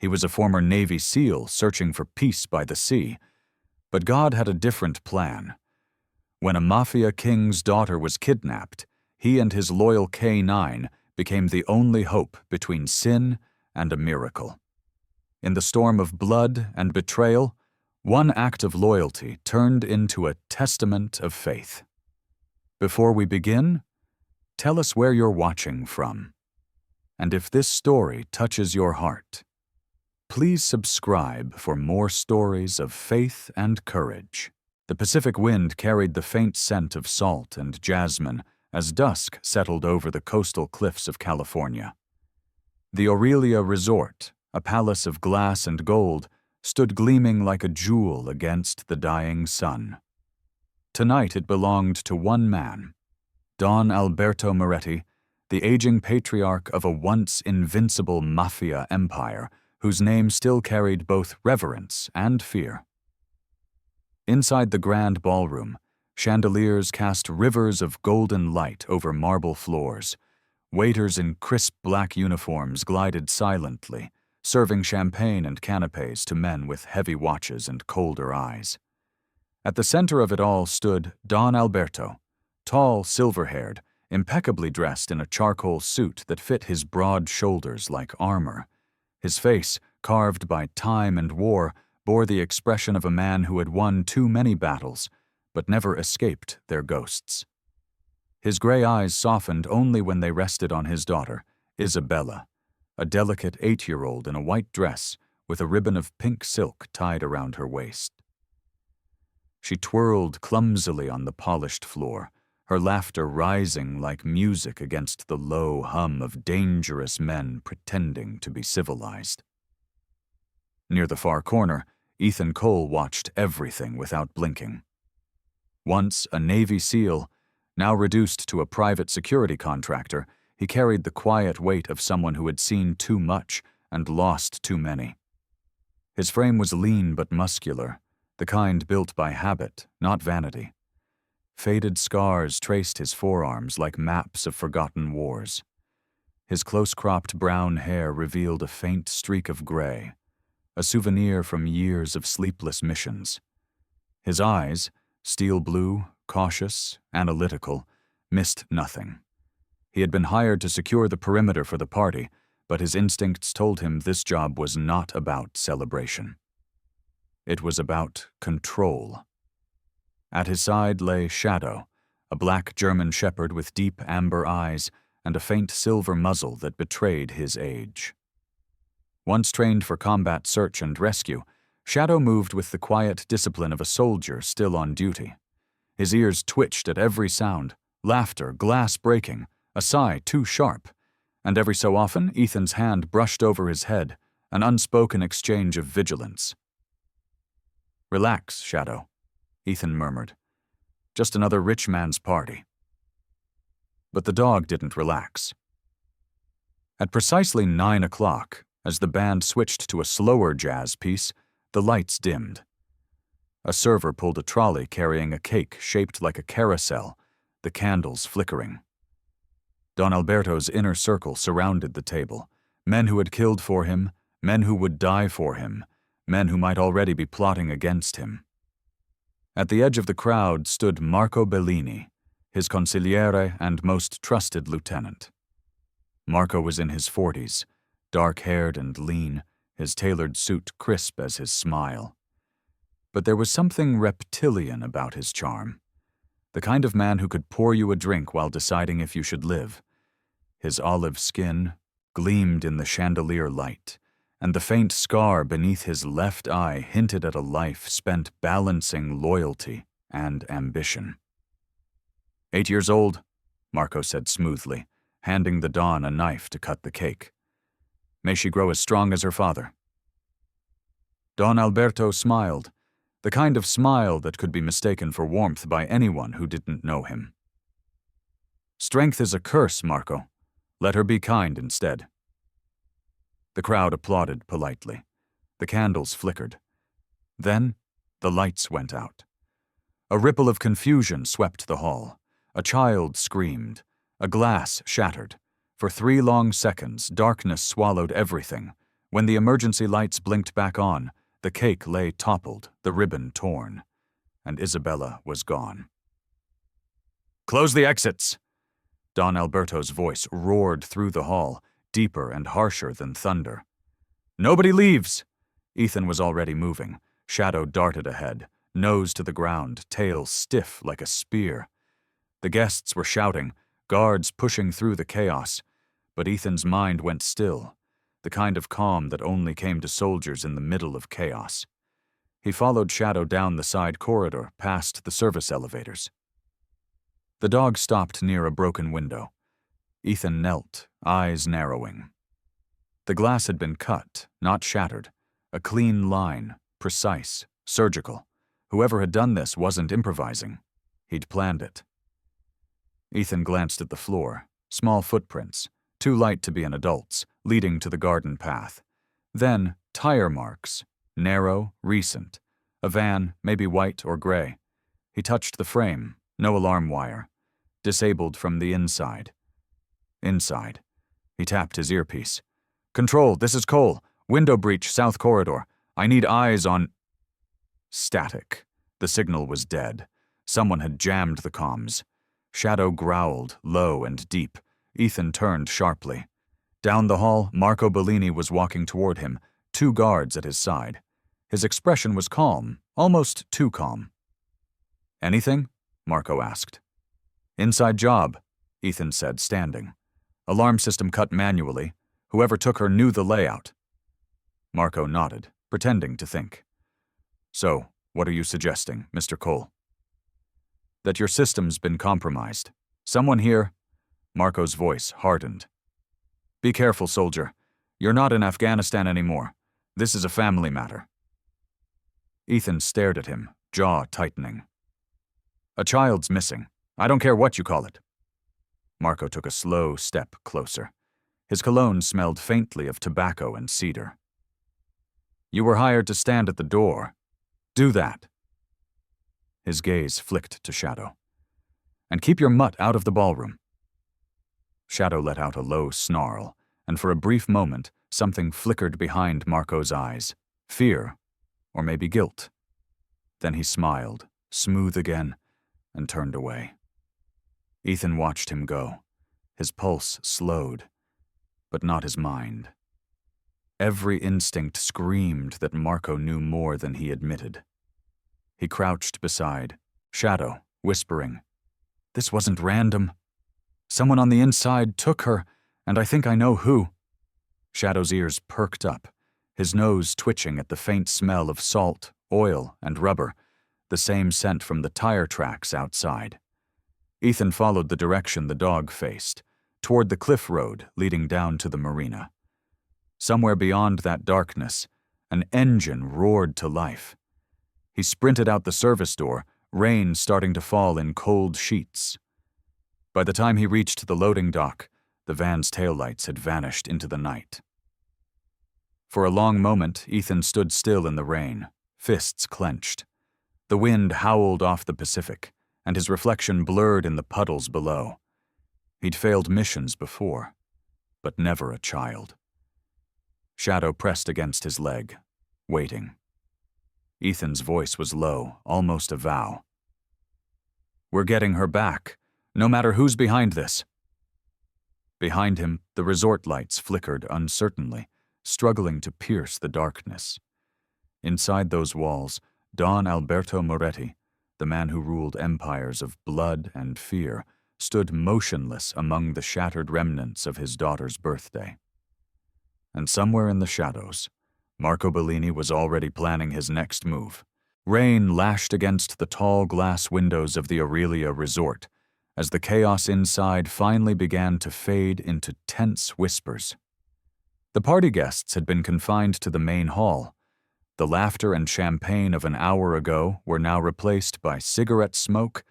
He was a former Navy SEAL searching for peace by the sea. But God had a different plan. When a Mafia king's daughter was kidnapped, he and his loyal K9 became the only hope between sin and a miracle. In the storm of blood and betrayal, one act of loyalty turned into a testament of faith. Before we begin, tell us where you're watching from. And if this story touches your heart, please subscribe for more stories of faith and courage. The Pacific wind carried the faint scent of salt and jasmine as dusk settled over the coastal cliffs of California. The Aurelia Resort, a palace of glass and gold, stood gleaming like a jewel against the dying sun. Tonight it belonged to one man, Don Alberto Moretti, the aging patriarch of a once invincible Mafia empire whose name still carried both reverence and fear. Inside the grand ballroom, chandeliers cast rivers of golden light over marble floors. Waiters in crisp black uniforms glided silently, serving champagne and canapes to men with heavy watches and colder eyes. At the center of it all stood Don Alberto, tall, silver-haired, impeccably dressed in a charcoal suit that fit his broad shoulders like armor. His face, carved by time and war, bore the expression of a man who had won too many battles, but never escaped their ghosts. His gray eyes softened only when they rested on his daughter, Isabella, a delicate 8-year-old in a white dress with a ribbon of pink silk tied around her waist. She twirled clumsily on the polished floor, her laughter rising like music against the low hum of dangerous men pretending to be civilized. Near the far corner, Ethan Cole watched everything without blinking. Once a Navy SEAL, now reduced to a private security contractor, he carried the quiet weight of someone who had seen too much and lost too many. His frame was lean but muscular, the kind built by habit, not vanity. Faded scars traced his forearms like maps of forgotten wars. His close-cropped brown hair revealed a faint streak of gray, a souvenir from years of sleepless missions. His eyes, steel blue, cautious, analytical, missed nothing. He had been hired to secure the perimeter for the party, but his instincts told him this job was not about celebration. It was about control. At his side lay Shadow, a black German shepherd with deep amber eyes and a faint silver muzzle that betrayed his age. Once trained for combat search and rescue, Shadow moved with the quiet discipline of a soldier still on duty. His ears twitched at every sound, laughter, glass breaking, a sigh too sharp, and every so often Ethan's hand brushed over his head, an unspoken exchange of vigilance. "Relax, Shadow," Ethan murmured. "Just another rich man's party." But the dog didn't relax. At precisely 9 o'clock, as the band switched to a slower jazz piece, the lights dimmed. A server pulled a trolley carrying a cake shaped like a carousel, the candles flickering. Don Alberto's inner circle surrounded the table, men who had killed for him, men who would die for him, men who might already be plotting against him. At the edge of the crowd stood Marco Bellini, his consigliere and most trusted lieutenant. Marco was in his 40s, dark-haired and lean, his tailored suit crisp as his smile. But there was something reptilian about his charm, the kind of man who could pour you a drink while deciding if you should live. His olive skin gleamed in the chandelier light, and the faint scar beneath his left eye hinted at a life spent balancing loyalty and ambition. 8 years old, Marco said smoothly, handing the Don a knife to cut the cake. May she grow as strong as her father. Don Alberto smiled, the kind of smile that could be mistaken for warmth by anyone who didn't know him. Strength is a curse, Marco. Let her be kind instead. The crowd applauded politely. The candles flickered. Then, the lights went out. A ripple of confusion swept the hall. A child screamed. A glass shattered. For 3 long seconds, darkness swallowed everything, When the emergency lights blinked back on, the cake lay toppled, the ribbon torn, and Isabella was gone. "Close the exits!" Don Alberto's voice roared through the hall, deeper and harsher than thunder. "Nobody leaves!" Ethan was already moving. Shadow darted ahead, nose to the ground, tail stiff like a spear. The guests were shouting, guards pushing through the chaos, but Ethan's mind went still, the kind of calm that only came to soldiers in the middle of chaos. He followed Shadow down the side corridor, past the service elevators. The dog stopped near a broken window. Ethan knelt, eyes narrowing. The glass had been cut, not shattered. A clean line, precise, surgical. Whoever had done this wasn't improvising. He'd planned it. Ethan glanced at the floor. Small footprints, too light to be an adult's, leading to the garden path. Then, tire marks, narrow, recent. A van, maybe white or gray. He touched the frame, no alarm wire. Disabled from the inside. Inside. He tapped his earpiece. "Control, this is Cole. Window breach, south corridor. I need eyes on—" Static. The signal was dead. Someone had jammed the comms. Shadow growled, low and deep. Ethan turned sharply. Down the hall, Marco Bellini was walking toward him, 2 guards at his side. His expression was calm, almost too calm. "Anything?" Marco asked. "Inside job," Ethan said, standing. "Alarm system cut manually. Whoever took her knew the layout." Marco nodded, pretending to think. "So, what are you suggesting, Mr. Cole?" "That your system's been compromised. Someone here—" Marco's voice hardened. "Be careful, soldier. You're not in Afghanistan anymore. This is a family matter." Ethan stared at him, jaw tightening. "A child's missing. I don't care what you call it." Marco took a slow step closer. His cologne smelled faintly of tobacco and cedar. "You were hired to stand at the door. Do that." His gaze flicked to Shadow. "And keep your mutt out of the ballroom." Shadow let out a low snarl, and for a brief moment, something flickered behind Marco's eyes. Fear, or maybe guilt. Then he smiled, smooth again, and turned away. Ethan watched him go. His pulse slowed, but not his mind. Every instinct screamed that Marco knew more than he admitted. He crouched beside Shadow, whispering, "This wasn't random. Someone on the inside took her, and I think I know who." Shadow's ears perked up, his nose twitching at the faint smell of salt, oil, and rubber, the same scent from the tire tracks outside. Ethan followed the direction the dog faced, toward the cliff road leading down to the marina. Somewhere beyond that darkness, an engine roared to life. He sprinted out the service door, rain starting to fall in cold sheets. By the time he reached the loading dock, the van's taillights had vanished into the night. For a long moment, Ethan stood still in the rain, fists clenched. The wind howled off the Pacific, and his reflection blurred in the puddles below. He'd failed missions before, but never a child. Shadow pressed against his leg, waiting. Ethan's voice was low, almost a vow. "We're getting her back, no matter who's behind this." Behind him, the resort lights flickered uncertainly, struggling to pierce the darkness. Inside those walls, Don Alberto Moretti, the man who ruled empires of blood and fear, stood motionless among the shattered remnants of his daughter's birthday. And somewhere in the shadows, Marco Bellini was already planning his next move. Rain lashed against the tall glass windows of the Aurelia Resort as the chaos inside finally began to fade into tense whispers. The party guests had been confined to the main hall. The laughter and champagne of an hour ago were now replaced by cigarette smoke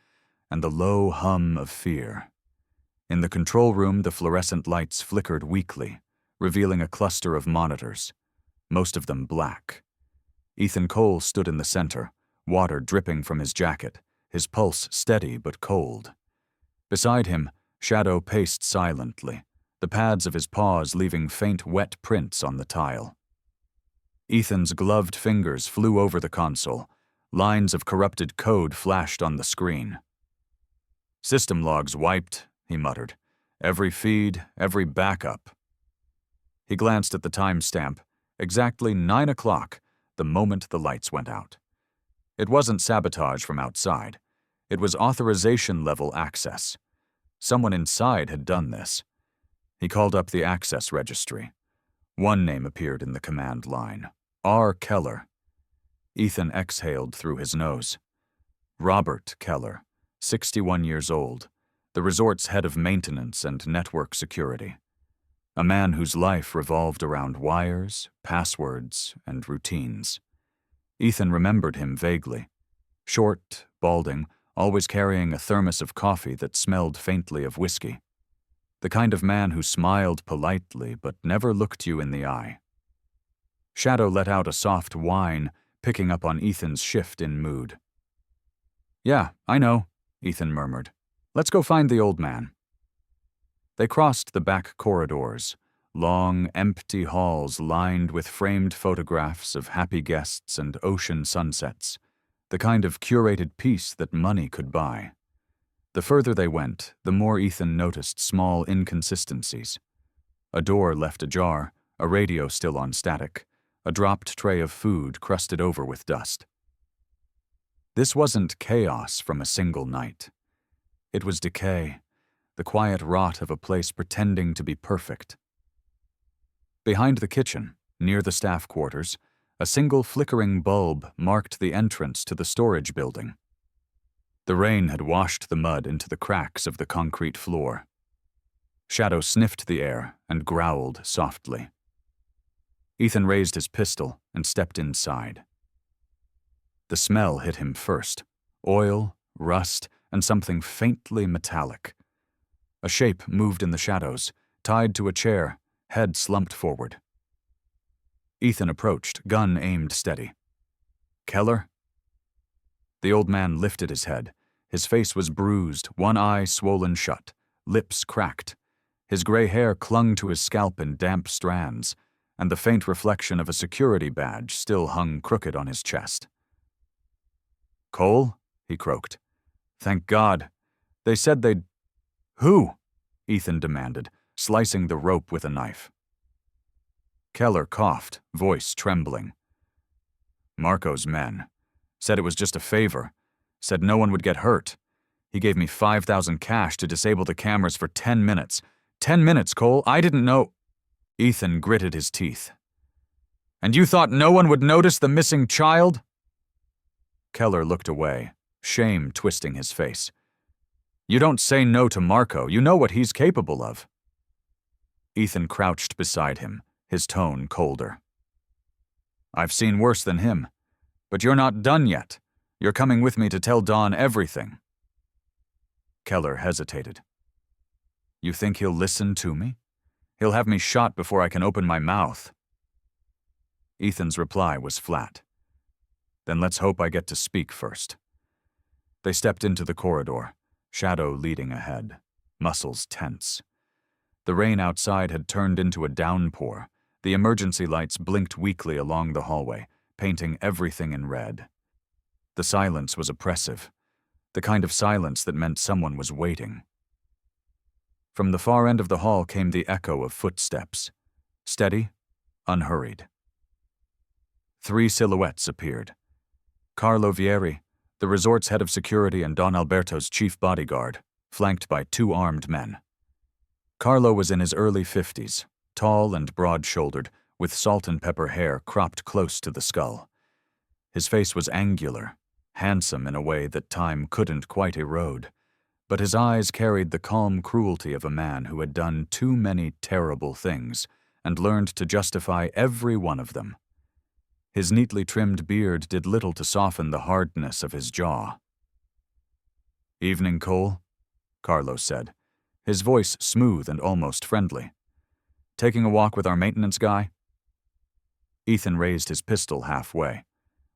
and the low hum of fear. In the control room, the fluorescent lights flickered weakly, revealing a cluster of monitors, most of them black. Ethan Cole stood in the center, water dripping from his jacket, his pulse steady but cold. Beside him, Shadow paced silently, the pads of his paws leaving faint wet prints on the tile. Ethan's gloved fingers flew over the console. Lines of corrupted code flashed on the screen. "System logs wiped," he muttered. "Every feed, every backup." He glanced at the timestamp. Exactly 9 o'clock, the moment the lights went out. It wasn't sabotage from outside. It was authorization-level access. Someone inside had done this. He called up the access registry. One name appeared in the command line. R. Keller. Ethan exhaled through his nose. Robert Keller, 61 years old, the resort's head of maintenance and network security. A man whose life revolved around wires, passwords, and routines. Ethan remembered him vaguely. Short, balding, always carrying a thermos of coffee that smelled faintly of whiskey. The kind of man who smiled politely but never looked you in the eye. Shadow let out a soft whine, picking up on Ethan's shift in mood. "Yeah, I know," Ethan murmured. "Let's go find the old man." They crossed the back corridors, long, empty halls lined with framed photographs of happy guests and ocean sunsets, the kind of curated peace that money could buy. The further they went, the more Ethan noticed small inconsistencies. A door left ajar, a radio still on static, a dropped tray of food crusted over with dust. This wasn't chaos from a single night. It was decay, the quiet rot of a place pretending to be perfect. Behind the kitchen, near the staff quarters, a single flickering bulb marked the entrance to the storage building. The rain had washed the mud into the cracks of the concrete floor. Shadow sniffed the air and growled softly. Ethan raised his pistol and stepped inside. The smell hit him first: oil, rust, and something faintly metallic. A shape moved in the shadows, tied to a chair, head slumped forward. Ethan approached, gun aimed steady. "Keller?" The old man lifted his head. His face was bruised, one eye swollen shut, lips cracked. His gray hair clung to his scalp in damp strands, and the faint reflection of a security badge still hung crooked on his chest. "Cole?" he croaked. "Thank God. They said they'd—" "Who?" Ethan demanded, slicing the rope with a knife. Keller coughed, voice trembling. "Marco's men. Said it was just a favor. Said no one would get hurt. He gave me 5,000 cash to disable the cameras for 10 minutes. 10 minutes, Cole. I didn't know—" Ethan gritted his teeth. "And you thought no one would notice the missing child?" Keller looked away, shame twisting his face. "You don't say no to Marco. You know what he's capable of." Ethan crouched beside him, his tone colder. "I've seen worse than him. But you're not done yet. You're coming with me to tell Don everything." Keller hesitated. "You think he'll listen to me? He'll have me shot before I can open my mouth." Ethan's reply was flat. "Then let's hope I get to speak first." They stepped into the corridor, Shadow leading ahead, muscles tense. The rain outside had turned into a downpour. The emergency lights blinked weakly along the hallway, painting everything in red. The silence was oppressive, the kind of silence that meant someone was waiting. From the far end of the hall came the echo of footsteps, steady, unhurried. 3 silhouettes appeared. Carlo Vieri, the resort's head of security and Don Alberto's chief bodyguard, flanked by 2 armed men. Carlo was in his early 50s, tall and broad-shouldered, with salt and pepper hair cropped close to the skull. His face was angular, handsome in a way that time couldn't quite erode, but his eyes carried the calm cruelty of a man who had done too many terrible things and learned to justify every one of them. His neatly trimmed beard did little to soften the hardness of his jaw. "Evening, Cole," Carlo said, his voice smooth and almost friendly. "Taking a walk with our maintenance guy?" Ethan raised his pistol halfway.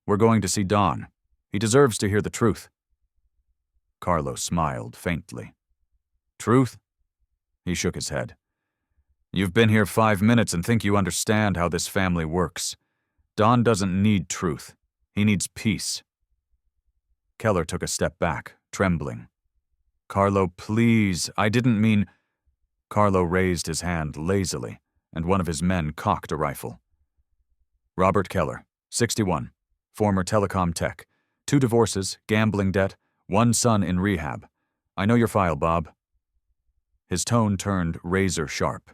"We're going to see Don. He deserves to hear the truth." Carlo smiled faintly. "Truth?" He shook his head. "You've been here 5 minutes and think you understand how this family works. Don doesn't need truth. He needs peace. Keller took a step back, trembling. Carlo, please, I didn't mean… Carlo raised his hand lazily, and one of his men cocked a rifle. Robert Keller, 61, former telecom tech, 2 divorces, gambling debt, 1 son in rehab. I know your file, Bob. His tone turned razor sharp.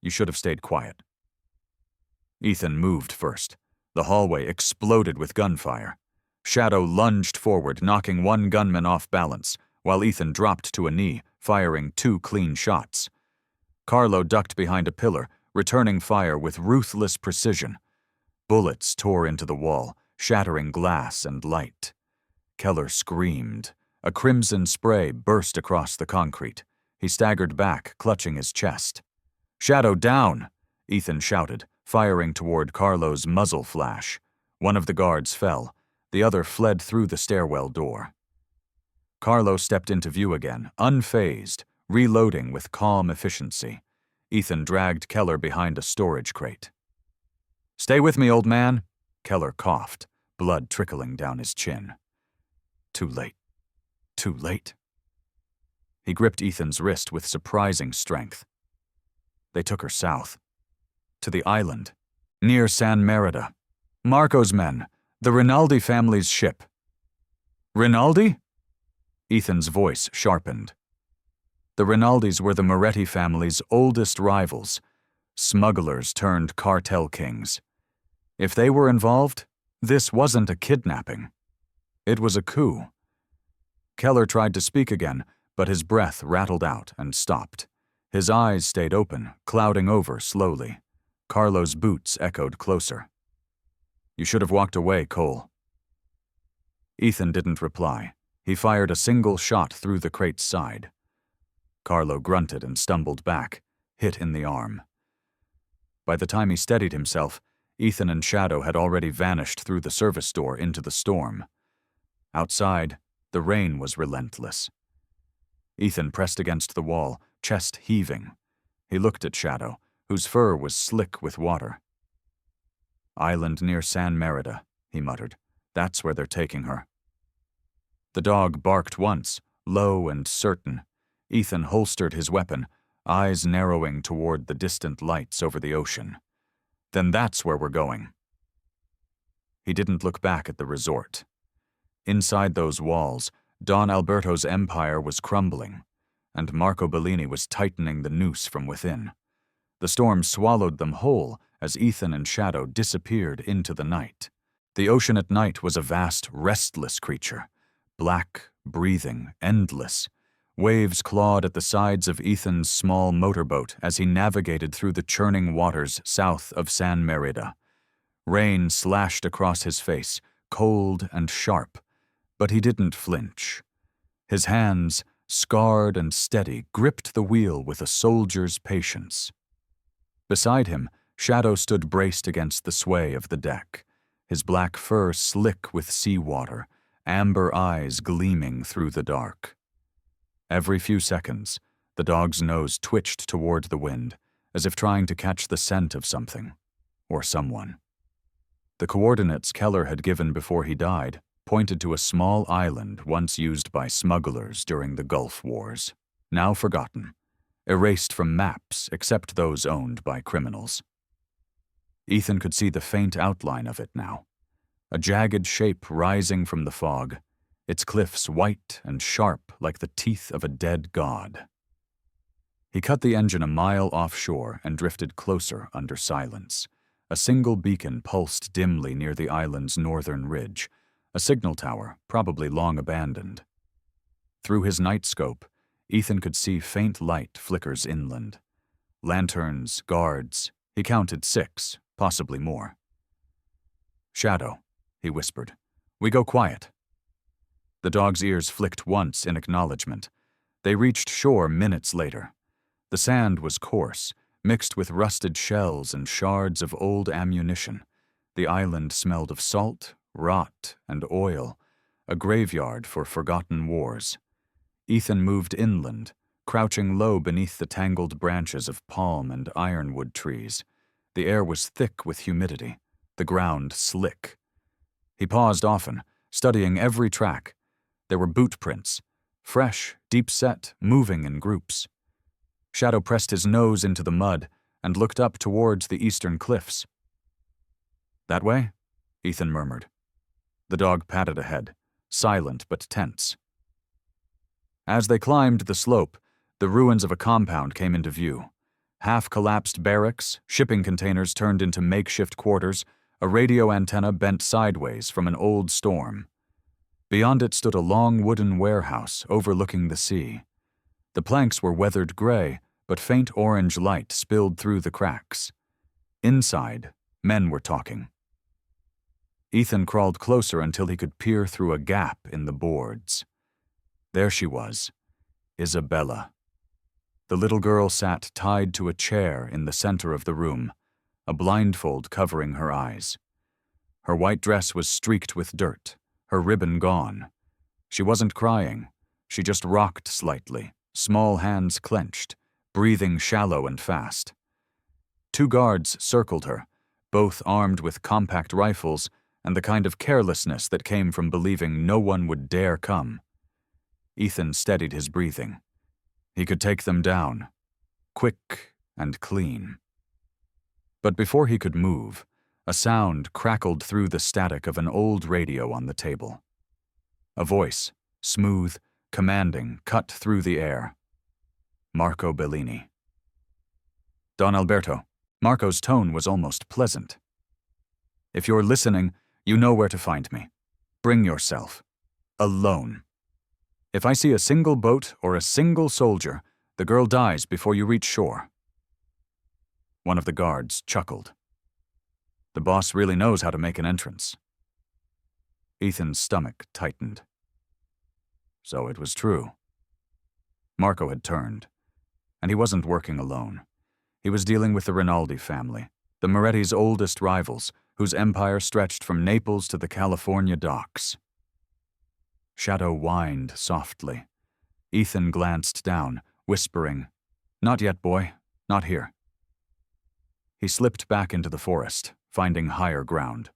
You should have stayed quiet. Ethan moved first. The hallway exploded with gunfire. Shadow lunged forward, knocking one gunman off balance, while Ethan dropped to a knee, firing 2 clean shots. Carlo ducked behind a pillar, returning fire with ruthless precision. Bullets tore into the wall, shattering glass and light. Keller screamed. A crimson spray burst across the concrete. He staggered back, clutching his chest. Shadow down! Ethan shouted, firing toward Carlo's muzzle flash. One of the guards fell. The other fled through the stairwell door. Carlo stepped into view again, unfazed, reloading with calm efficiency. Ethan dragged Keller behind a storage crate. Stay with me, old man, Keller coughed, blood trickling down his chin. Too late. Too late. He gripped Ethan's wrist with surprising strength. They took her south. To the island, near San Merida. Marco's men, the Rinaldi family's ship. Rinaldi? Ethan's voice sharpened. The Rinaldis were the Moretti family's oldest rivals, smugglers turned cartel kings. If they were involved, this wasn't a kidnapping. It was a coup. Keller tried to speak again, but his breath rattled out and stopped. His eyes stayed open, clouding over slowly. Carlo's boots echoed closer. You should have walked away, Cole. Ethan didn't reply. He fired a single shot through the crate's side. Carlo grunted and stumbled back, hit in the arm. By the time he steadied himself, Ethan and Shadow had already vanished through the service door into the storm. Outside, the rain was relentless. Ethan pressed against the wall, chest heaving. He looked at Shadow, whose fur was slick with water. Island near San Merida, he muttered. That's where they're taking her. The dog barked once, low and certain. Ethan holstered his weapon, eyes narrowing toward the distant lights over the ocean. Then that's where we're going. He didn't look back at the resort. Inside those walls, Don Alberto's empire was crumbling, and Marco Bellini was tightening the noose from within. The storm swallowed them whole as Ethan and Shadow disappeared into the night. The ocean at night was a vast, restless creature, black, breathing, endless. Waves clawed at the sides of Ethan's small motorboat as he navigated through the churning waters south of San Merida. Rain slashed across his face, cold and sharp, but he didn't flinch. His hands, scarred and steady, gripped the wheel with a soldier's patience. Beside him, Shadow stood braced against the sway of the deck, his black fur slick with seawater, amber eyes gleaming through the dark. Every few seconds, the dog's nose twitched toward the wind, as if trying to catch the scent of something, or someone. The coordinates Keller had given before he died pointed to a small island once used by smugglers during the Gulf Wars, now forgotten, erased from maps except those owned by criminals. Ethan could see the faint outline of it now, a jagged shape rising from the fog, its cliffs white and sharp like the teeth of a dead god. He cut the engine a mile offshore and drifted closer under silence. A single beacon pulsed dimly near the island's northern ridge, a signal tower probably long abandoned. Through his night scope, Ethan could see faint light flickers inland. Lanterns, guards, he counted 6, possibly more. Shadow, he whispered. We go quiet. The dog's ears flicked once in acknowledgement. They reached shore minutes later. The sand was coarse, mixed with rusted shells and shards of old ammunition. The island smelled of salt, rot, and oil, a graveyard for forgotten wars. Ethan moved inland, crouching low beneath the tangled branches of palm and ironwood trees. The air was thick with humidity, the ground slick. He paused often, studying every track. There were boot prints, fresh, deep-set, moving in groups. Shadow pressed his nose into the mud and looked up towards the eastern cliffs. "That way?" Ethan murmured. The dog padded ahead, silent but tense. As they climbed the slope, the ruins of a compound came into view. Half-collapsed barracks, shipping containers turned into makeshift quarters, a radio antenna bent sideways from an old storm. Beyond it stood a long wooden warehouse overlooking the sea. The planks were weathered gray, but faint orange light spilled through the cracks. Inside, men were talking. Ethan crawled closer until he could peer through a gap in the boards. There she was, Isabella. The little girl sat tied to a chair in the center of the room, a blindfold covering her eyes. Her white dress was streaked with dirt, her ribbon gone. She wasn't crying. She just rocked slightly, small hands clenched, breathing shallow and fast. 2 guards circled her, both armed with compact rifles and the kind of carelessness that came from believing no one would dare come. Ethan steadied his breathing. He could take them down, quick and clean. But before he could move, a sound crackled through the static of an old radio on the table. A voice, smooth, commanding, cut through the air. Marco Bellini. "Don Alberto." Marco's tone was almost pleasant. "If you're listening, you know where to find me. Bring yourself. Alone. If I see a single boat or a single soldier, the girl dies before you reach shore." One of the guards chuckled. The boss really knows how to make an entrance. Ethan's stomach tightened. So it was true. Marco had turned, and he wasn't working alone. He was dealing with the Rinaldi family, the Moretti's oldest rivals, whose empire stretched from Naples to the California docks. Shadow whined softly. Ethan glanced down, whispering, "Not yet, boy. Not here." He slipped back into the forest, finding higher ground.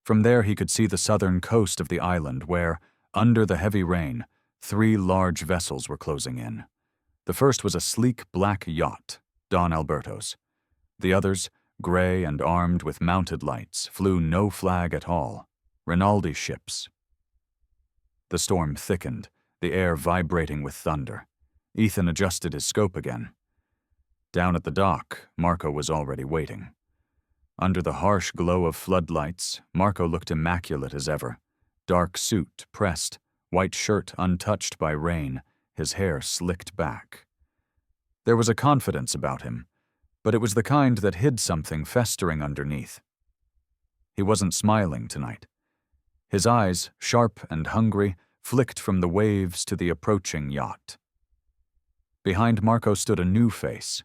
From there he could see the southern coast of the island where, under the heavy rain, 3 large vessels were closing in. The first was a sleek black yacht, Don Alberto's. The others, gray and armed with mounted lights, flew no flag at all, Rinaldi ships. The storm thickened, the air vibrating with thunder. Ethan adjusted his scope again. Down at the dock, Marco was already waiting. Under the harsh glow of floodlights, Marco looked immaculate as ever. Dark suit pressed, white shirt untouched by rain, his hair slicked back. There was a confidence about him, but it was the kind that hid something festering underneath. He wasn't smiling tonight. His eyes, sharp and hungry, flicked from the waves to the approaching yacht. Behind Marco stood a new face,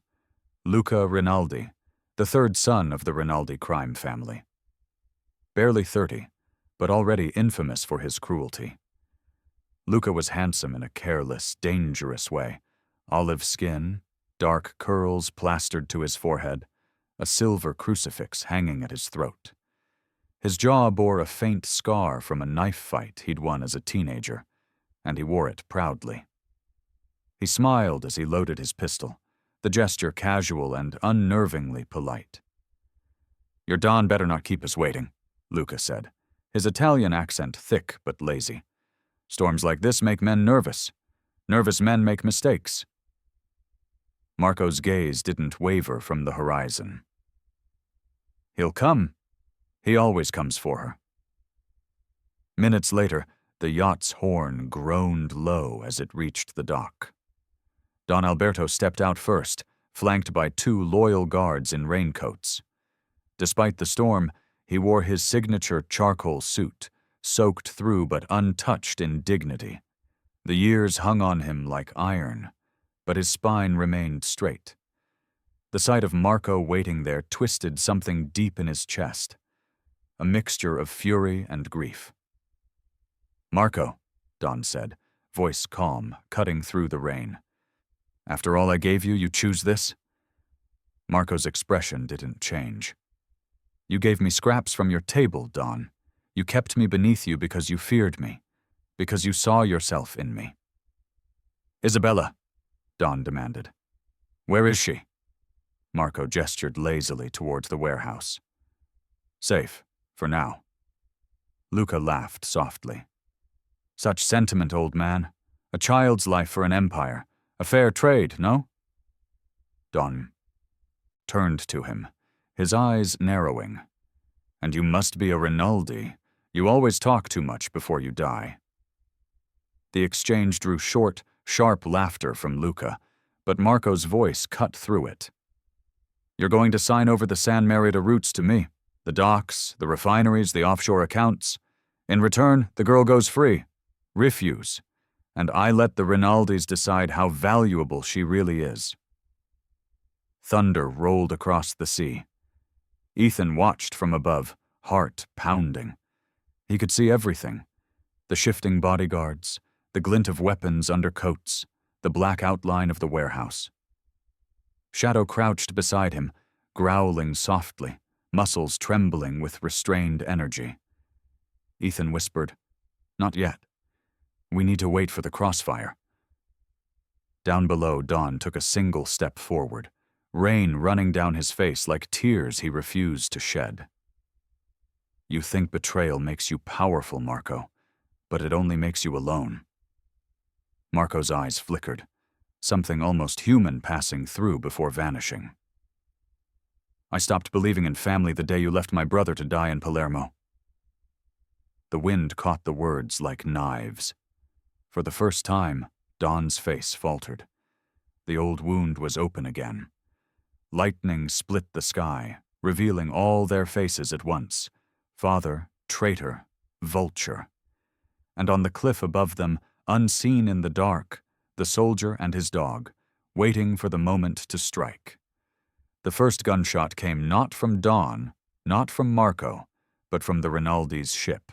Luca Rinaldi, the 3rd son of the Rinaldi crime family. Barely 30, but already infamous for his cruelty. Luca was handsome in a careless, dangerous way. Olive skin, dark curls plastered to his forehead, a silver crucifix hanging at his throat. His jaw bore a faint scar from a knife fight he'd won as a teenager, and he wore it proudly. He smiled as he loaded his pistol, the gesture casual and unnervingly polite. "Your Don better not keep us waiting," Luca said, his Italian accent thick but lazy. "Storms like this make men nervous. Nervous men make mistakes." Marco's gaze didn't waver from the horizon. "He'll come. He always comes for her." Minutes later, the yacht's horn groaned low as it reached the dock. Don Alberto stepped out first, flanked by 2 loyal guards in raincoats. Despite the storm, he wore his signature charcoal suit, soaked through but untouched in dignity. The years hung on him like iron, but his spine remained straight. The sight of Marco waiting there twisted something deep in his chest, a mixture of fury and grief. "Marco," Don said, voice calm, cutting through the rain. "After all I gave you, you choose this?" Marco's expression didn't change. You gave me scraps from your table, Dawn. You kept me beneath you because you feared me, because you saw yourself in me. Isabella, Dawn demanded. Where is she? Marco gestured lazily towards the warehouse. Safe, for now. Luca laughed softly. Such sentiment, old man. A child's life for an empire. A fair trade, no? Dawn turned to him, his eyes narrowing. And you must be a Rinaldi. You always talk too much before you die. The exchange drew short, sharp laughter from Luca, but Marco's voice cut through it. You're going to sign over the San Merida routes to me. The docks, the refineries, the offshore accounts. In return, the girl goes free. Refuse. And I let the Rinaldis decide how valuable she really is. Thunder rolled across the sea. Ethan watched from above, heart pounding. He could see everything. The shifting bodyguards, the glint of weapons under coats, the black outline of the warehouse. Shadow crouched beside him, growling softly, muscles trembling with restrained energy. Ethan whispered, Not yet. We need to wait for the crossfire. Down below, Dawn took a single step forward, rain running down his face like tears he refused to shed. You think betrayal makes you powerful, Marco, but it only makes you alone. Marco's eyes flickered, something almost human passing through before vanishing. I stopped believing in family the day you left my brother to die in Palermo. The wind caught the words like knives. For the first time, Dawn's face faltered. The old wound was open again. Lightning split the sky, revealing all their faces at once. Father, traitor, vulture. And on the cliff above them, unseen in the dark, the soldier and his dog, waiting for the moment to strike. The first gunshot came not from Dawn, not from Marco, but from the Rinaldi's ship.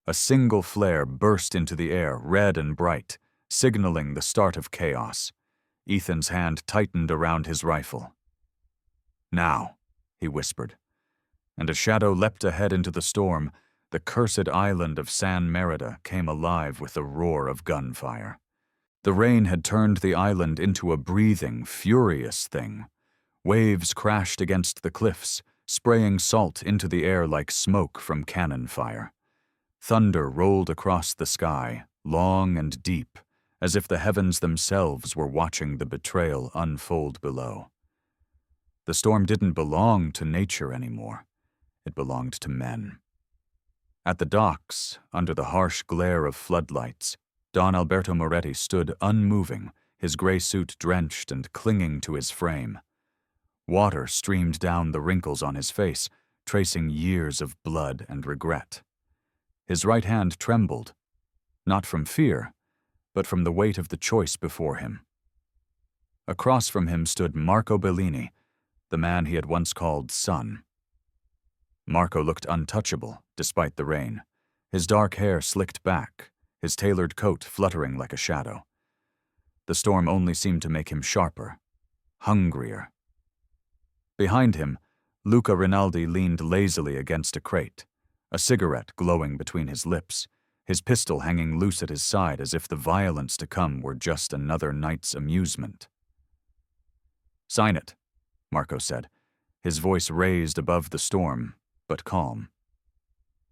A single flare burst into the air, red and bright, signaling the start of chaos. Ethan's hand tightened around his rifle. Now, he whispered. And a shadow leapt ahead into the storm. The cursed island of San Merida came alive with the roar of gunfire. The rain had turned the island into a breathing, furious thing. Waves crashed against the cliffs, spraying salt into the air like smoke from cannon fire. Thunder rolled across the sky, long and deep, as if the heavens themselves were watching the betrayal unfold below. The storm didn't belong to nature anymore. It belonged to men. At the docks, under the harsh glare of floodlights, Don Alberto Moretti stood unmoving, his gray suit drenched and clinging to his frame. Water streamed down the wrinkles on his face, tracing years of blood and regret. His right hand trembled, not from fear, but from the weight of the choice before him. Across from him stood Marco Bellini, the man he had once called son. Marco looked untouchable, despite the rain, his dark hair slicked back, his tailored coat fluttering like a shadow. The storm only seemed to make him sharper, hungrier. Behind him, Luca Rinaldi leaned lazily against a crate, a cigarette glowing between his lips, his pistol hanging loose at his side as if the violence to come were just another night's amusement. Sign it, Marco said, his voice raised above the storm, but calm.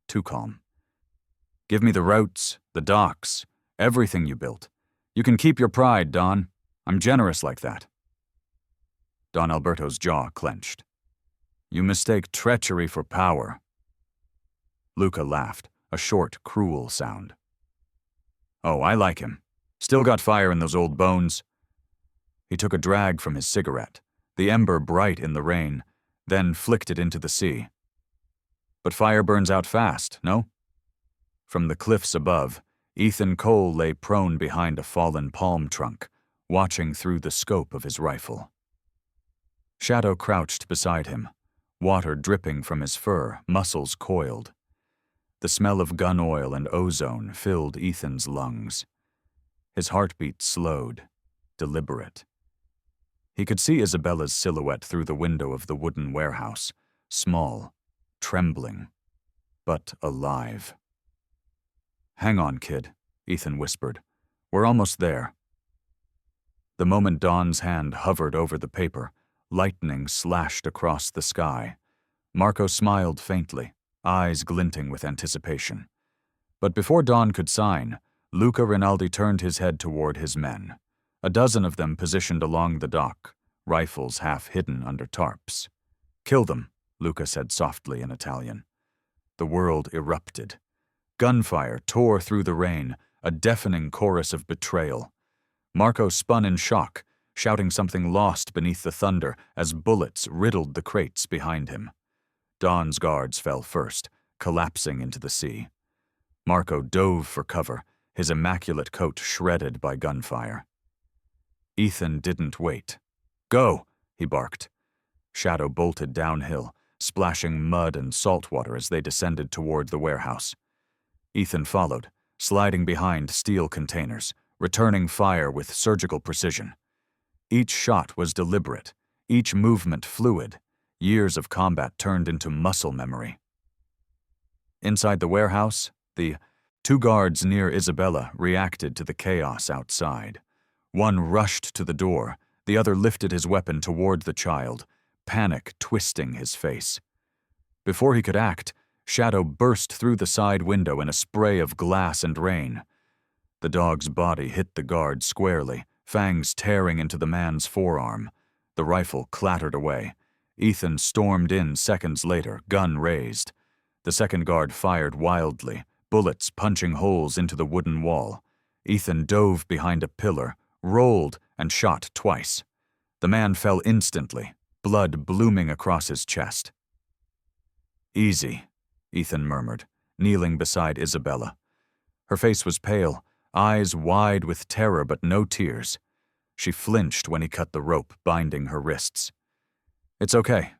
Too calm. Give me the routes, the docks, everything you built. You can keep your pride, Don. I'm generous like that. Don Alberto's jaw clenched. You mistake treachery for power. Luca laughed, a short, cruel sound. Oh, I like him. Still got fire in those old bones. He took a drag from his cigarette, the ember bright in the rain, then flicked it into the sea. But fire burns out fast, no? From the cliffs above, Ethan Cole lay prone behind a fallen palm trunk, watching through the scope of his rifle. Shadow crouched beside him, water dripping from his fur, muscles coiled. The smell of gun oil and ozone filled Ethan's lungs. His heartbeat slowed, deliberate. He could see Isabella's silhouette through the window of the wooden warehouse, small, trembling, but alive. "Hang on, kid," Ethan whispered. "We're almost there." The moment Dawn's hand hovered over the paper, lightning slashed across the sky. Marco smiled faintly, eyes glinting with anticipation. But before Dawn could sign, Luca Rinaldi turned his head toward his men. A dozen of them positioned along the dock, rifles half hidden under tarps. "Kill them," Luca said softly in Italian. The world erupted. Gunfire tore through the rain, a deafening chorus of betrayal. Marco spun in shock, shouting something lost beneath the thunder as bullets riddled the crates behind him. Dawn's guards fell first, collapsing into the sea. Marco dove for cover, his immaculate coat shredded by gunfire. Ethan didn't wait. "Go!" he barked. Shadow bolted downhill, splashing mud and salt water as they descended toward the warehouse. Ethan followed, sliding behind steel containers, returning fire with surgical precision. Each shot was deliberate, each movement fluid, years of combat turned into muscle memory. Inside the warehouse, the two guards near Isabella reacted to the chaos outside. One rushed to the door, the other lifted his weapon toward the child, panic twisting his face. Before he could act, Shadow burst through the side window in a spray of glass and rain. The dog's body hit the guard squarely, fangs tearing into the man's forearm. The rifle clattered away. Ethan stormed in seconds later, gun raised. The second guard fired wildly, bullets punching holes into the wooden wall. Ethan dove behind a pillar, rolled, and shot twice. The man fell instantly, blood blooming across his chest. "Easy," Ethan murmured, kneeling beside Isabella. Her face was pale, eyes wide with terror but no tears. She flinched when he cut the rope binding her wrists. "It's okay.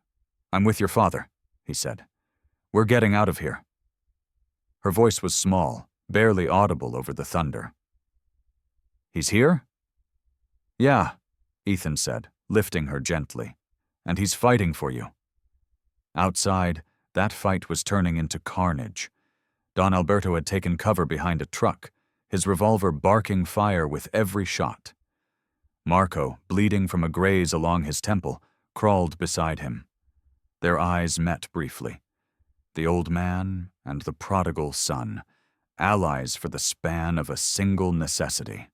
I'm with your father," he said. "We're getting out of here." Her voice was small, barely audible over the thunder. "He's here?" "Yeah," Ethan said, lifting her gently. "And he's fighting for you." Outside, that fight was turning into carnage. Don Alberto had taken cover behind a truck, his revolver barking fire with every shot. Marco, bleeding from a graze along his temple, crawled beside him. Their eyes met briefly. The old man and the prodigal son, allies for the span of a single necessity.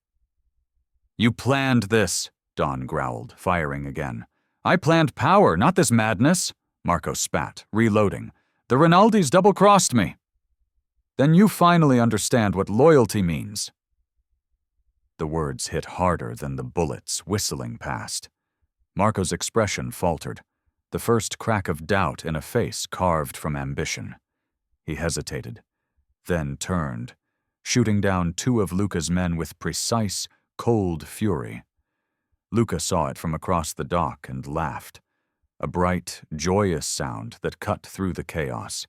"You planned this," Don growled, firing again. "I planned power, not this madness," Marco spat, reloading. "The Rinaldis double-crossed me." "Then you finally understand what loyalty means." The words hit harder than the bullets whistling past. Marco's expression faltered, the first crack of doubt in a face carved from ambition. He hesitated, then turned, shooting down two of Luca's men with precise, cold fury. Luca saw it from across the dock and laughed, a bright, joyous sound that cut through the chaos.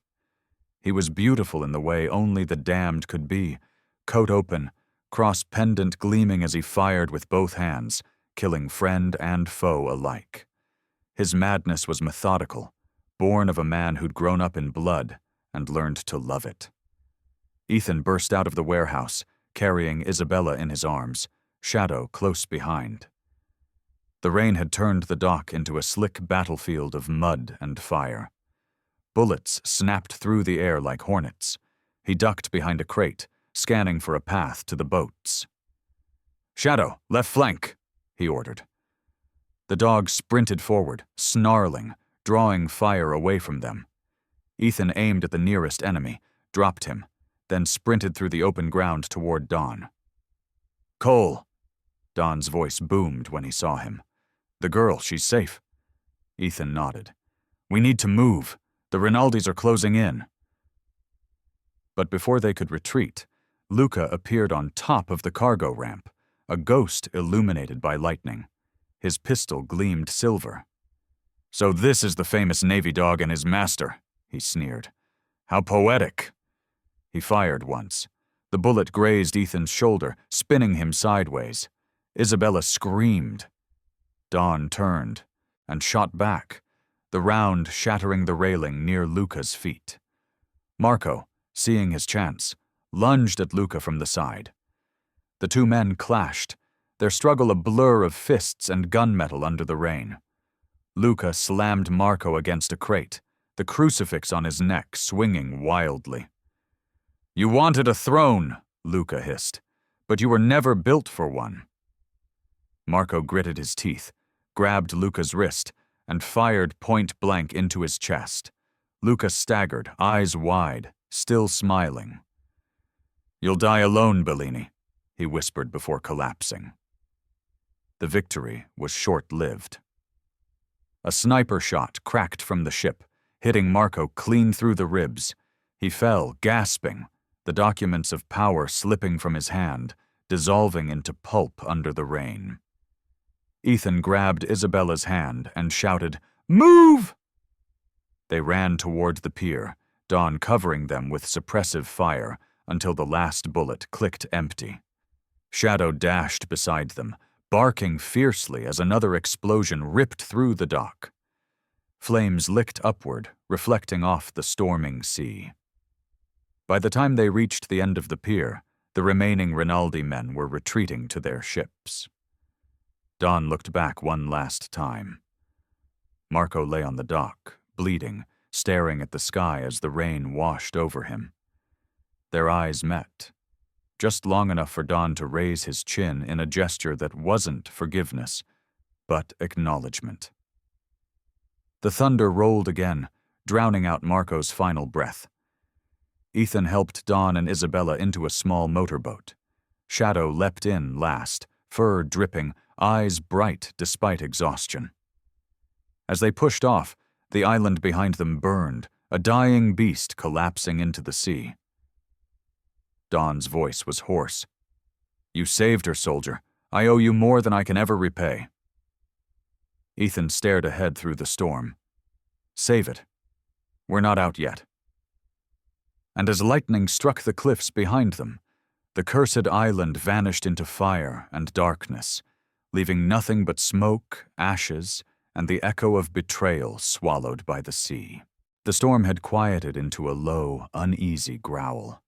He was beautiful in the way only the damned could be, coat open, cross pendant gleaming as he fired with both hands, killing friend and foe alike. His madness was methodical, born of a man who'd grown up in blood and learned to love it. Ethan burst out of the warehouse, carrying Isabella in his arms, Shadow close behind. The rain had turned the dock into a slick battlefield of mud and fire. Bullets snapped through the air like hornets. He ducked behind a crate, scanning for a path to the boats. "Shadow, left flank," he ordered. The dog sprinted forward, snarling, drawing fire away from them. Ethan aimed at the nearest enemy, dropped him, then sprinted through the open ground toward Dawn. "Cole!" Don's voice boomed when he saw him. "The girl, she's safe." Ethan nodded. "We need to move. The Rinaldis are closing in." But before they could retreat, Luca appeared on top of the cargo ramp, a ghost illuminated by lightning. His pistol gleamed silver. "So this is the famous Navy dog and his master," he sneered. "How poetic." He fired once. The bullet grazed Ethan's shoulder, spinning him sideways. Isabella screamed. Dawn turned and shot back, the round shattering the railing near Luca's feet. Marco, seeing his chance, lunged at Luca from the side. The two men clashed, their struggle a blur of fists and gunmetal under the rain. Luca slammed Marco against a crate, the crucifix on his neck swinging wildly. "You wanted a throne," Luca hissed, "but you were never built for one." Marco gritted his teeth, grabbed Luca's wrist, and fired point-blank into his chest. Luca staggered, eyes wide, still smiling. "You'll die alone, Bellini," he whispered before collapsing. The victory was short-lived. A sniper shot cracked from the ship, hitting Marco clean through the ribs. He fell, gasping, the documents of power slipping from his hand, dissolving into pulp under the rain. Ethan grabbed Isabella's hand and shouted, "Move!" They ran toward the pier, Dawn covering them with suppressive fire until the last bullet clicked empty. Shadow dashed beside them, barking fiercely as another explosion ripped through the dock. Flames licked upward, reflecting off the storming sea. By the time they reached the end of the pier, the remaining Rinaldi men were retreating to their ships. Dawn looked back one last time. Marco lay on the dock, bleeding, staring at the sky as the rain washed over him. Their eyes met, just long enough for Dawn to raise his chin in a gesture that wasn't forgiveness, but acknowledgement. The thunder rolled again, drowning out Marco's final breath. Ethan helped Dawn and Isabella into a small motorboat. Shadow leapt in last, fur dripping, eyes bright despite exhaustion. As they pushed off, the island behind them burned, a dying beast collapsing into the sea. Dawn's voice was hoarse. "You saved her, soldier. I owe you more than I can ever repay." Ethan stared ahead through the storm. "Save it. We're not out yet." And as lightning struck the cliffs behind them, the cursed island vanished into fire and darkness, leaving nothing but smoke, ashes, and the echo of betrayal swallowed by the sea. The storm had quieted into a low, uneasy growl.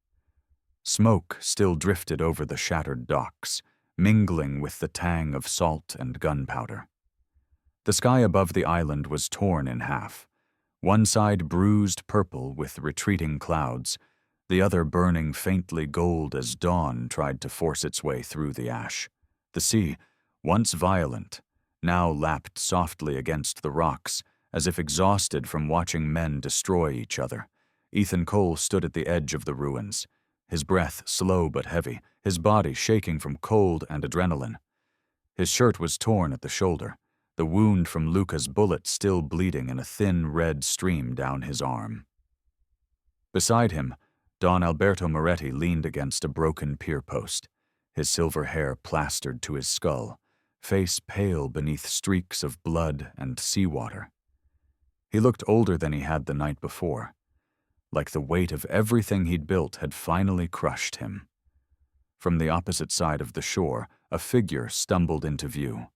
Smoke still drifted over the shattered docks, mingling with the tang of salt and gunpowder. The sky above the island was torn in half, one side bruised purple with retreating clouds, the other burning faintly gold as dawn tried to force its way through the ash. The sea, once violent, now lapped softly against the rocks, as if exhausted from watching men destroy each other. Ethan Cole stood at the edge of the ruins, his breath slow but heavy, his body shaking from cold and adrenaline. His shirt was torn at the shoulder, the wound from Luca's bullet still bleeding in a thin red stream down his arm. Beside him, Don Alberto Moretti leaned against a broken pier post, his silver hair plastered to his skull, face pale beneath streaks of blood and seawater. He looked older than he had the night before, like the weight of everything he'd built had finally crushed him. From the opposite side of the shore, a figure stumbled into view.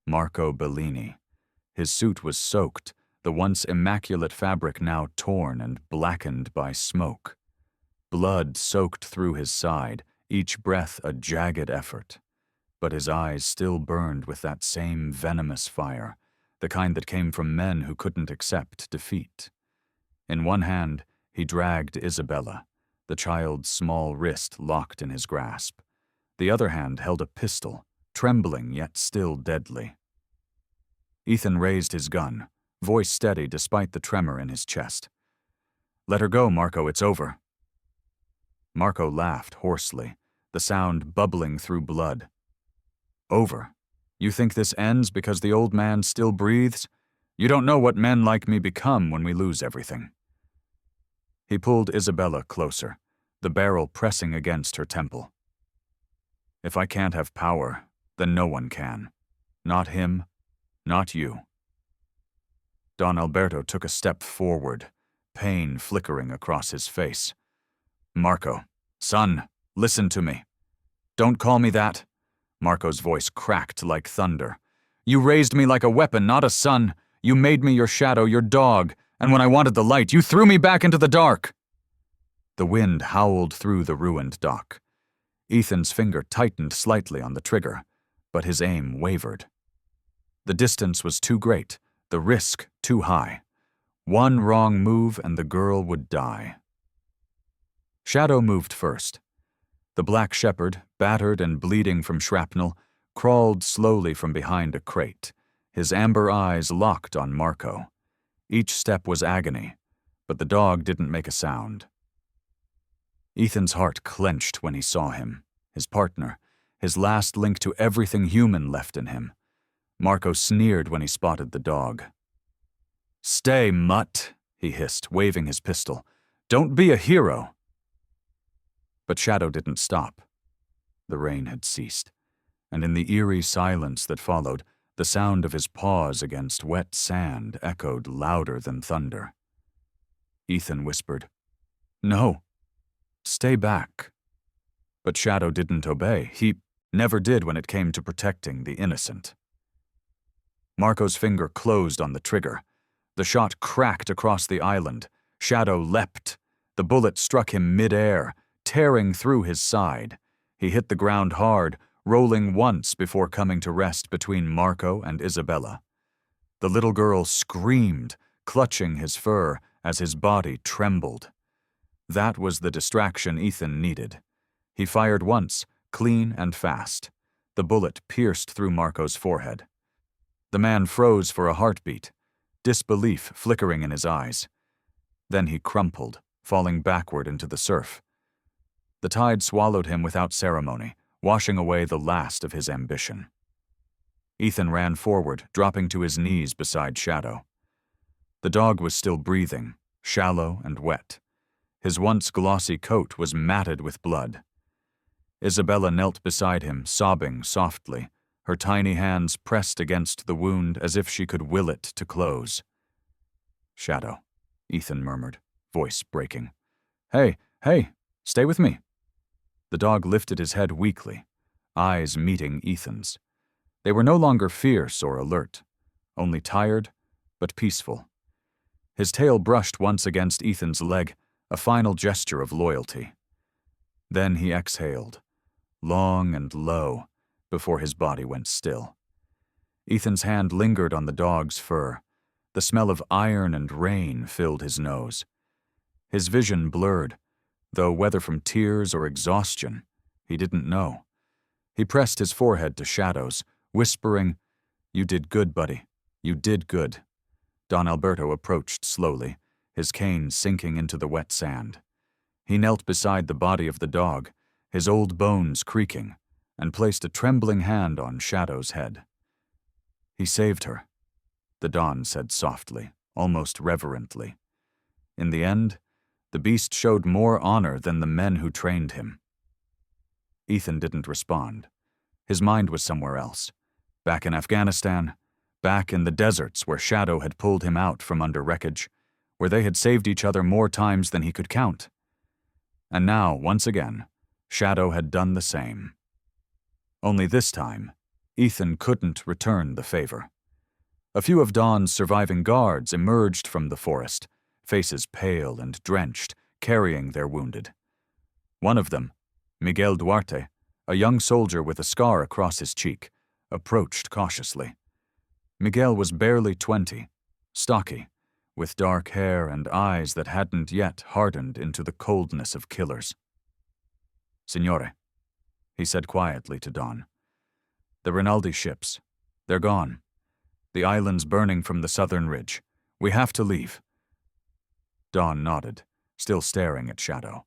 Marco Bellini. His suit was soaked, the once immaculate fabric now torn and blackened by smoke. Blood soaked through his side, each breath a jagged effort. But his eyes still burned with that same venomous fire, the kind that came from men who couldn't accept defeat. In one hand, he dragged Isabella, the child's small wrist locked in his grasp. The other hand held a pistol, trembling yet still deadly. Ethan raised his gun, voice steady despite the tremor in his chest. "Let her go, Marco, it's over." Marco laughed hoarsely, the sound bubbling through blood. "Over? You think this ends because the old man still breathes? You don't know what men like me become when we lose everything." He pulled Isabella closer, the barrel pressing against her temple. "If I can't have power, then no one can. Not him, not you." Don Alberto took a step forward, pain flickering across his face. "Marco, son, listen to me." "Don't call me that." Marco's voice cracked like thunder. "You raised me like a weapon, not a son. You made me your shadow, your dog, and when I wanted the light, you threw me back into the dark." The wind howled through the ruined dock. Ethan's finger tightened slightly on the trigger, but his aim wavered. The distance was too great, the risk too high. One wrong move and the girl would die. Shadow moved first. The black shepherd, battered and bleeding from shrapnel, crawled slowly from behind a crate, his amber eyes locked on Marco. Each step was agony, but the dog didn't make a sound. Ethan's heart clenched when he saw him, his partner, his last link to everything human left in him. Marco sneered when he spotted the dog. "Stay, mutt," he hissed, waving his pistol. "Don't be a hero." But Shadow didn't stop. The rain had ceased, and in the eerie silence that followed, the sound of his paws against wet sand echoed louder than thunder. Ethan whispered, "No, stay back." But Shadow didn't obey. He never did when it came to protecting the innocent. Marco's finger closed on the trigger. The shot cracked across the island. Shadow leapt. The bullet struck him mid-air, tearing through his side. He hit the ground hard, rolling once before coming to rest between Marco and Isabella. The little girl screamed, clutching his fur as his body trembled. That was the distraction Ethan needed. He fired once, clean and fast. The bullet pierced through Marco's forehead. The man froze for a heartbeat, disbelief flickering in his eyes. Then he crumpled, falling backward into the surf. The tide swallowed him without ceremony, washing away the last of his ambition. Ethan ran forward, dropping to his knees beside Shadow. The dog was still breathing, shallow and wet. His once glossy coat was matted with blood. Isabella knelt beside him, sobbing softly, her tiny hands pressed against the wound as if she could will it to close. "Shadow," Ethan murmured, voice breaking. Hey, stay with me." The dog lifted his head weakly, eyes meeting Ethan's. They were no longer fierce or alert, only tired but peaceful. His tail brushed once against Ethan's leg, a final gesture of loyalty. Then he exhaled, long and low, before his body went still. Ethan's hand lingered on the dog's fur. The smell of iron and rain filled his nose. His vision blurred, though whether from tears or exhaustion, he didn't know. He pressed his forehead to Shadow's, whispering, "You did good, buddy. You did good." Don Alberto approached slowly, his cane sinking into the wet sand. He knelt beside the body of the dog, his old bones creaking, and placed a trembling hand on Shadow's head. "He saved her," the Don said softly, almost reverently. In the end, the beast showed more honor than the men who trained him. Ethan didn't respond. His mind was somewhere else. Back in Afghanistan, back in the deserts where Shadow had pulled him out from under wreckage, where they had saved each other more times than he could count. And now, once again, Shadow had done the same. Only this time, Ethan couldn't return the favor. A few of Don's surviving guards emerged from the forest, faces pale and drenched, carrying their wounded. One of them, Miguel Duarte, a young soldier with a scar across his cheek, approached cautiously. Miguel was barely 20, stocky, with dark hair and eyes that hadn't yet hardened into the coldness of killers. "Signore," he said quietly to Don, "the Rinaldi ships, they're gone. The island's burning from the southern ridge. We have to leave." Don nodded, still staring at Shadow.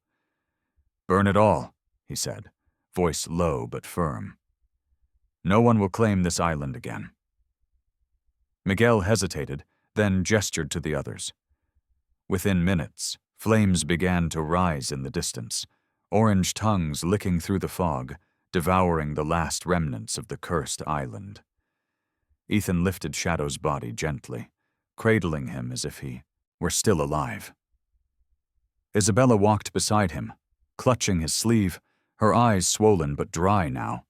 "Burn it all," he said, voice low but firm. "No one will claim this island again." Miguel hesitated, then gestured to the others. Within minutes, flames began to rise in the distance, orange tongues licking through the fog, devouring the last remnants of the cursed island. Ethan lifted Shadow's body gently, cradling him as if he were still alive. Isabella walked beside him, clutching his sleeve, her eyes swollen but dry now.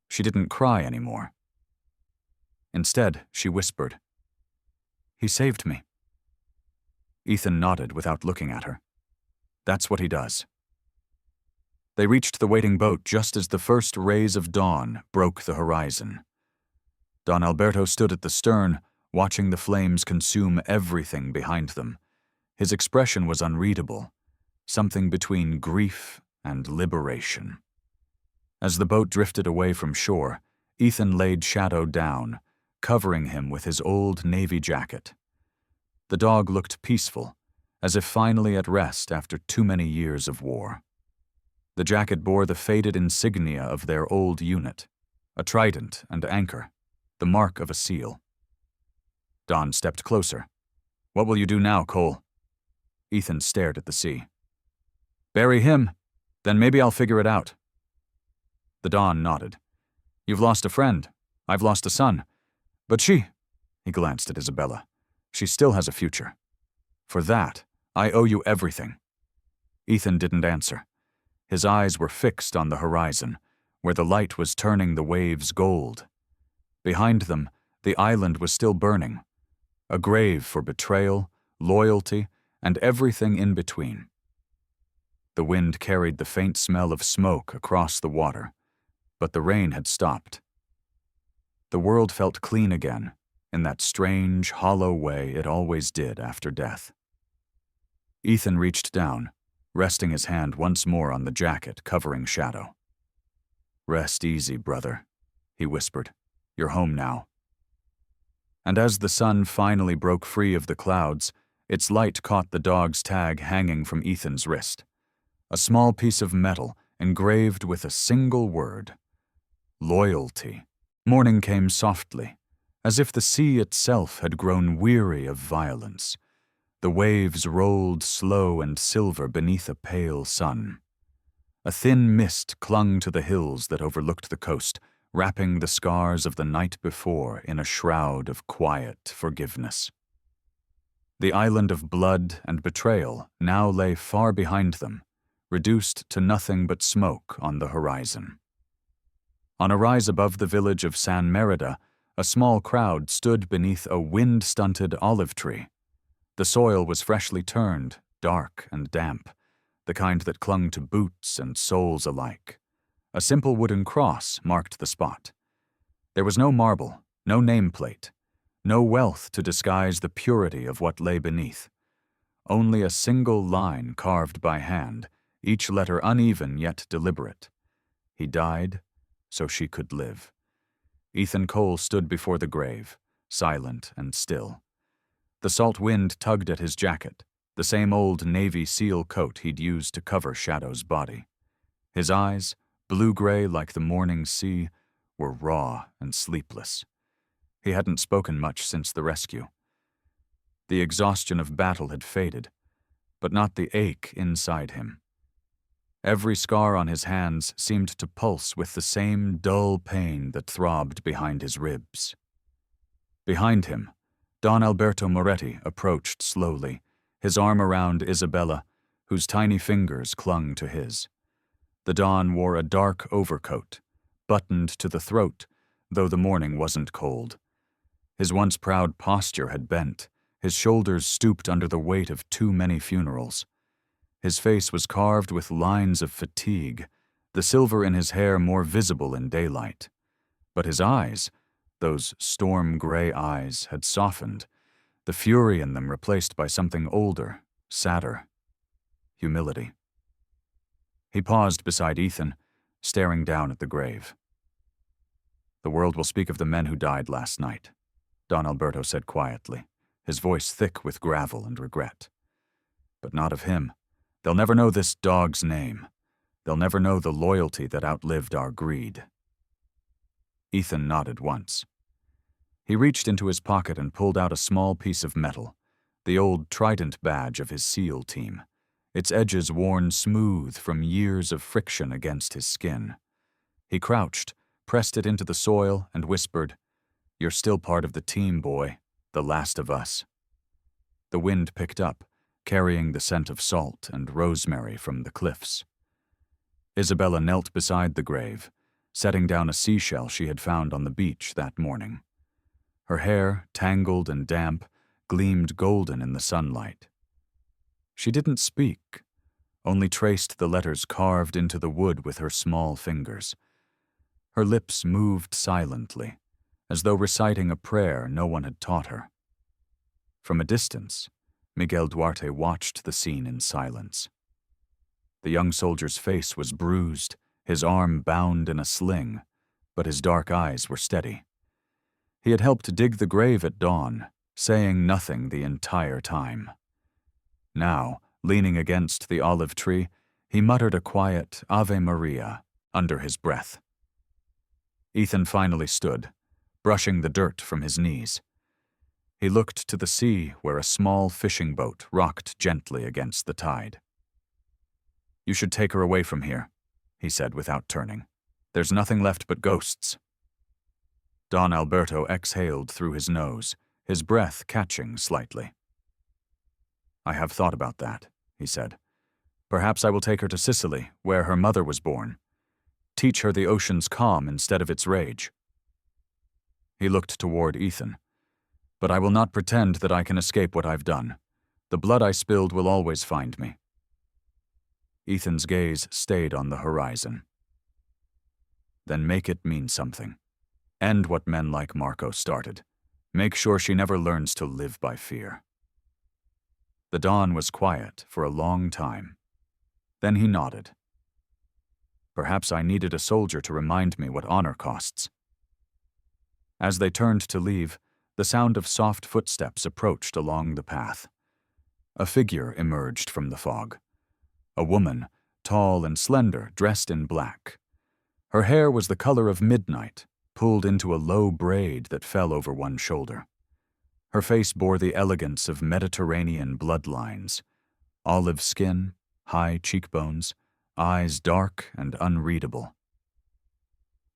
She didn't cry anymore. Instead, she whispered, He saved me. Ethan nodded without looking at her. That's what he does. They reached the waiting boat just as the first rays of dawn broke the horizon. Don Alberto stood at the stern, watching the flames consume everything behind them. His expression was unreadable, something between grief and liberation. As the boat drifted away from shore, Ethan laid Shadow down, covering him with his old Navy jacket. The dog looked peaceful, as if finally at rest after too many years of war. The jacket bore the faded insignia of their old unit, a trident and anchor, the mark of a seal. Don stepped closer. What will you do now, Cole? Ethan stared at the sea. Bury him, then maybe I'll figure it out. The Don nodded. You've lost a friend. I've lost a son. But she, he glanced at Isabella, she still has a future. For that, I owe you everything. Ethan didn't answer. His eyes were fixed on the horizon, where the light was turning the waves gold. Behind them, the island was still burning, a grave for betrayal, loyalty, and everything in between. The wind carried the faint smell of smoke across the water, but the rain had stopped. The world felt clean again, in that strange, hollow way it always did after death. Ethan reached down, resting his hand once more on the jacket covering Shadow. Rest easy, brother, he whispered. You're home now. And as the sun finally broke free of the clouds, its light caught the dog's tag hanging from Ethan's wrist. A small piece of metal engraved with a single word. Loyalty. Morning came softly, as if the sea itself had grown weary of violence. The waves rolled slow and silver beneath a pale sun. A thin mist clung to the hills that overlooked the coast, wrapping the scars of the night before in a shroud of quiet forgiveness. The island of blood and betrayal now lay far behind them, reduced to nothing but smoke on the horizon. On a rise above the village of San Merida, a small crowd stood beneath a wind-stunted olive tree. The soil was freshly turned, dark and damp, the kind that clung to boots and soles alike. A simple wooden cross marked the spot. There was no marble, no nameplate, no wealth to disguise the purity of what lay beneath. Only a single line carved by hand, each letter uneven yet deliberate. He died so she could live. Ethan Cole stood before the grave, silent and still. The salt wind tugged at his jacket, the same old Navy SEAL coat he'd used to cover Shadow's body. His eyes, blue-gray like the morning sea, were raw and sleepless. He hadn't spoken much since the rescue. The exhaustion of battle had faded, but not the ache inside him. Every scar on his hands seemed to pulse with the same dull pain that throbbed behind his ribs. Behind him, Don Alberto Moretti approached slowly, his arm around Isabella, whose tiny fingers clung to his. The Don wore a dark overcoat, buttoned to the throat, though the morning wasn't cold. His once proud posture had bent, his shoulders stooped under the weight of too many funerals. His face was carved with lines of fatigue, the silver in his hair more visible in daylight. But his eyes, those storm-gray eyes, had softened, the fury in them replaced by something older, sadder. Humility. He paused beside Ethan, staring down at the grave. The world will speak of the men who died last night, Don Alberto said quietly, his voice thick with gravel and regret. But not of him. They'll never know this dog's name. They'll never know the loyalty that outlived our greed. Ethan nodded once. He reached into his pocket and pulled out a small piece of metal, the old trident badge of his SEAL team, its edges worn smooth from years of friction against his skin. He crouched, pressed it into the soil, and whispered, "You're still part of the team, boy, the last of us." The wind picked up, carrying the scent of salt and rosemary from the cliffs. Isabella knelt beside the grave, setting down a seashell she had found on the beach that morning. Her hair, tangled and damp, gleamed golden in the sunlight. She didn't speak, only traced the letters carved into the wood with her small fingers. Her lips moved silently, as though reciting a prayer no one had taught her. From a distance, Miguel Duarte watched the scene in silence. The young soldier's face was bruised, his arm bound in a sling, but his dark eyes were steady. He had helped dig the grave at dawn, saying nothing the entire time. Now, leaning against the olive tree, he muttered a quiet Ave Maria under his breath. Ethan finally stood, brushing the dirt from his knees. He looked to the sea where a small fishing boat rocked gently against the tide. "You should take her away from here," he said without turning. "There's nothing left but ghosts." Don Alberto exhaled through his nose, his breath catching slightly. "I have thought about that," he said. "Perhaps I will take her to Sicily, where her mother was born. Teach her the ocean's calm instead of its rage." He looked toward Ethan. "But I will not pretend that I can escape what I've done. The blood I spilled will always find me." Ethan's gaze stayed on the horizon. "Then make it mean something. End what men like Marco started. Make sure she never learns to live by fear." The Don was quiet for a long time. Then he nodded. "Perhaps I needed a soldier to remind me what honor costs." As they turned to leave, the sound of soft footsteps approached along the path. A figure emerged from the fog. A woman, tall and slender, dressed in black. Her hair was the color of midnight, pulled into a low braid that fell over one shoulder. Her face bore the elegance of Mediterranean bloodlines: olive skin, high cheekbones, eyes dark and unreadable.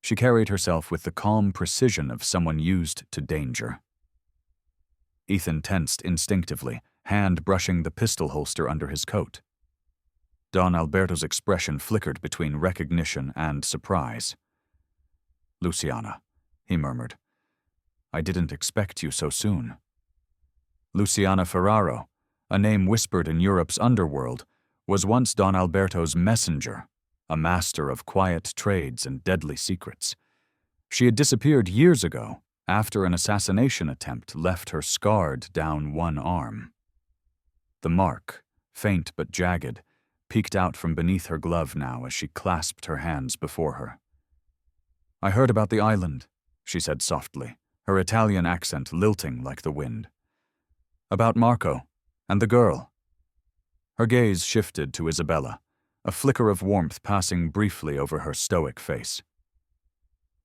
She carried herself with the calm precision of someone used to danger. Ethan tensed instinctively, hand brushing the pistol holster under his coat. Don Alberto's expression flickered between recognition and surprise. "Luciana," he murmured. "I didn't expect you so soon." Luciana Ferraro, a name whispered in Europe's underworld, was once Don Alberto's messenger, a master of quiet trades and deadly secrets. She had disappeared years ago, after an assassination attempt left her scarred down one arm. The mark, faint but jagged, peeked out from beneath her glove now as she clasped her hands before her. "I heard about the island," she said softly, her Italian accent lilting like the wind. "About Marco, and the girl." Her gaze shifted to Isabella, a flicker of warmth passing briefly over her stoic face.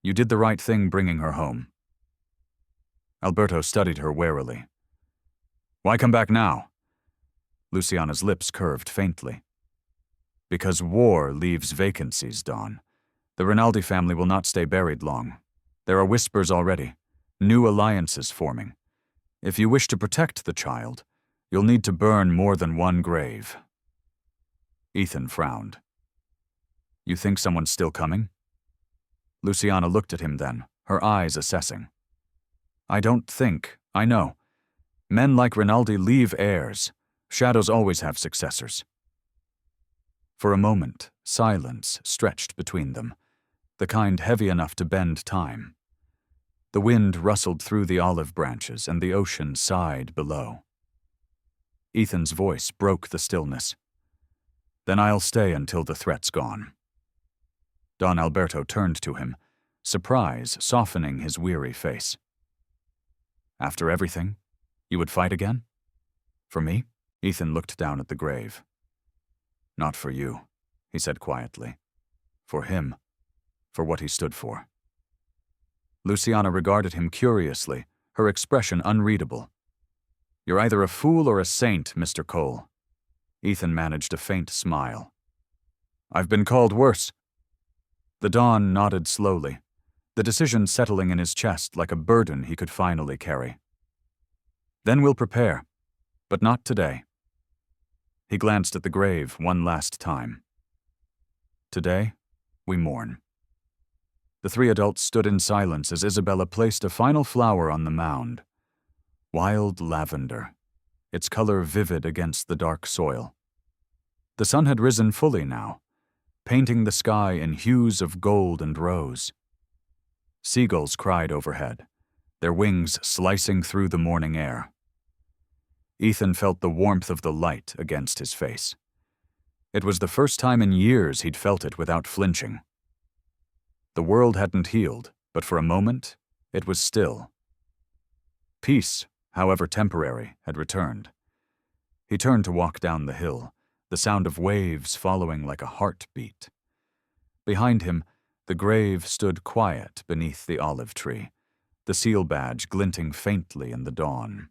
"You did the right thing bringing her home." Alberto studied her warily. "Why come back now?" Luciana's lips curved faintly. "Because war leaves vacancies, Don. The Rinaldi family will not stay buried long. There are whispers already, new alliances forming. If you wish to protect the child, you'll need to burn more than one grave." Ethan frowned. "You think someone's still coming?" Luciana looked at him then, her eyes assessing. "I don't think, I know. Men like Rinaldi leave heirs. Shadows always have successors." For a moment, silence stretched between them, the kind heavy enough to bend time. The wind rustled through the olive branches and the ocean sighed below. Ethan's voice broke the stillness. "Then I'll stay until the threat's gone." Don Alberto turned to him, surprise softening his weary face. "After everything, you would fight again? For me?" Ethan looked down at the grave. "Not for you," he said quietly. "For him, for what he stood for." Luciana regarded him curiously, her expression unreadable. "You're either a fool or a saint, Mr. Cole." Ethan managed a faint smile. "I've been called worse." The Don nodded slowly, the decision settling in his chest like a burden he could finally carry. "Then we'll prepare, but not today." He glanced at the grave one last time. "Today, we mourn." The three adults stood in silence as Isabella placed a final flower on the mound. wild lavender, its color vivid against the dark soil. The sun had risen fully now, painting the sky in hues of gold and rose. Seagulls cried overhead, their wings slicing through the morning air. Ethan felt the warmth of the light against his face. It was the first time in years he'd felt it without flinching. The world hadn't healed, but for a moment, it was still. Peace, however temporary, had returned. He turned to walk down the hill, the sound of waves following like a heartbeat. Behind him, the grave stood quiet beneath the olive tree, the seal badge glinting faintly in the dawn.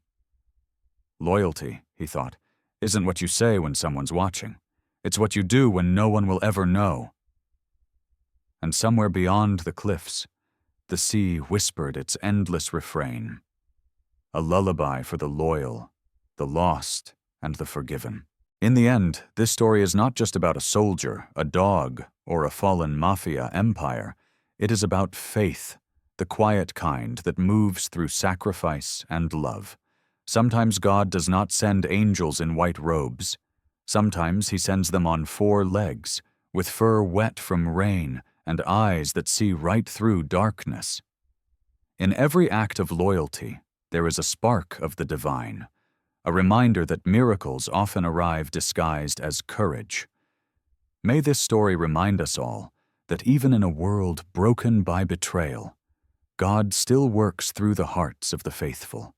Loyalty, he thought, isn't what you say when someone's watching. It's what you do when no one will ever know. And somewhere beyond the cliffs, the sea whispered its endless refrain, a lullaby for the loyal, the lost, and the forgiven. In the end, this story is not just about a soldier, a dog, or a fallen mafia empire. It is about faith, the quiet kind that moves through sacrifice and love. Sometimes God does not send angels in white robes. Sometimes he sends them on 4 legs, with fur wet from rain and eyes that see right through darkness. In every act of loyalty, there is a spark of the divine, a reminder that miracles often arrive disguised as courage. May this story remind us all that even in a world broken by betrayal, God still works through the hearts of the faithful,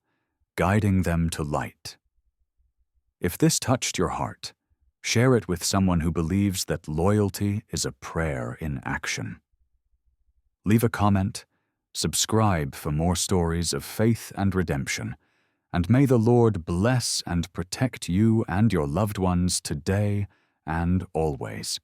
guiding them to light. If this touched your heart, share it with someone who believes that loyalty is a prayer in action. Leave a comment, subscribe for more stories of faith and redemption, and may the Lord bless and protect you and your loved ones today and always.